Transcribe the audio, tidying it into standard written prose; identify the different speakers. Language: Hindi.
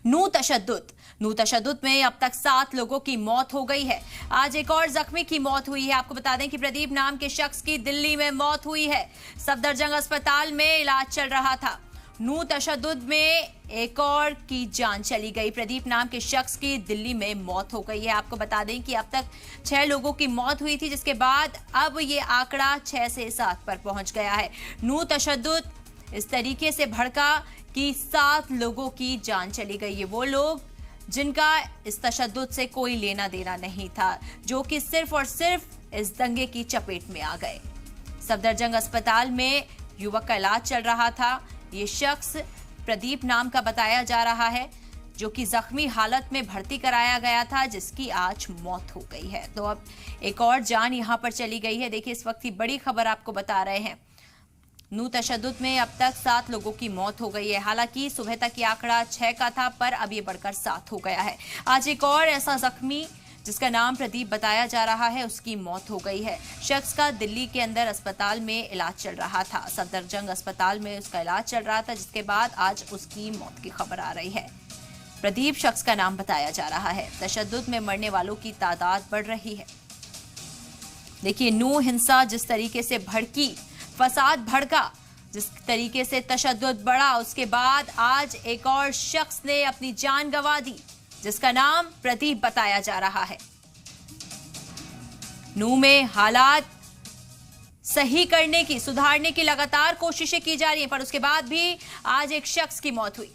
Speaker 1: नू तशद्दुद में अब तक 7 लोगों की मौत हो गई है। आज एक और जख्मी की मौत हुई है। आपको बता दें कि प्रदीप नाम के शख्स की दिल्ली में मौत हुई है। सफदरजंग अस्पताल में इलाज चल रहा था। नू तशद्दुद में एक और की जान चली गई। प्रदीप नाम के शख्स की दिल्ली में मौत हो गई है। आपको बता दें कि अब तक 6 लोगों की मौत हुई थी, जिसके बाद अब ये आंकड़ा 6 से 7 पर पहुंच गया है। नू तशद्दुद इस तरीके से भड़का कि 7 लोगों की जान चली गई है। वो लोग जिनका इस तशद्दुद से कोई लेना देना नहीं था, जो कि सिर्फ और सिर्फ इस दंगे की चपेट में आ गए। सफदरजंग अस्पताल में युवक का इलाज चल रहा था। ये शख्स प्रदीप नाम का बताया जा रहा है, जो कि जख्मी हालत में भर्ती कराया गया था, जिसकी आज मौत हो गई है। तो अब एक और जान यहां पर चली गई है। देखिए, इस वक्त की बड़ी खबर आपको बता रहे हैं। नू तशद्दुद में अब तक 7 लोगों की मौत हो गई है। हालांकि सुबह तक ये आंकड़ा 6 का था, पर अब ये बढ़कर 7 हो गया है। आज एक और ऐसा जख्मी जिसका नाम प्रदीप बताया जा रहा है, उसकी मौत हो गई है। शख्स का दिल्ली के अंदर अस्पताल में इलाज चल रहा था। सफदरजंग अस्पताल में उसका इलाज चल रहा था, जिसके बाद आज उसकी मौत की खबर आ रही है। प्रदीप शख्स का नाम बताया जा रहा है। तशद्दुद में मरने वालों की तादाद बढ़ रही है। देखिए, नू हिंसा जिस तरीके से भड़की, फसाद भड़का, जिस तरीके से तशद्दुद बढ़ा, उसके बाद आज एक और शख्स ने अपनी जान गंवा दी, जिसका नाम प्रदीप बताया जा रहा है। नू में हालात सही करने की, सुधारने की लगातार कोशिशें की जा रही हैं, पर उसके बाद भी आज एक शख्स की मौत हुई।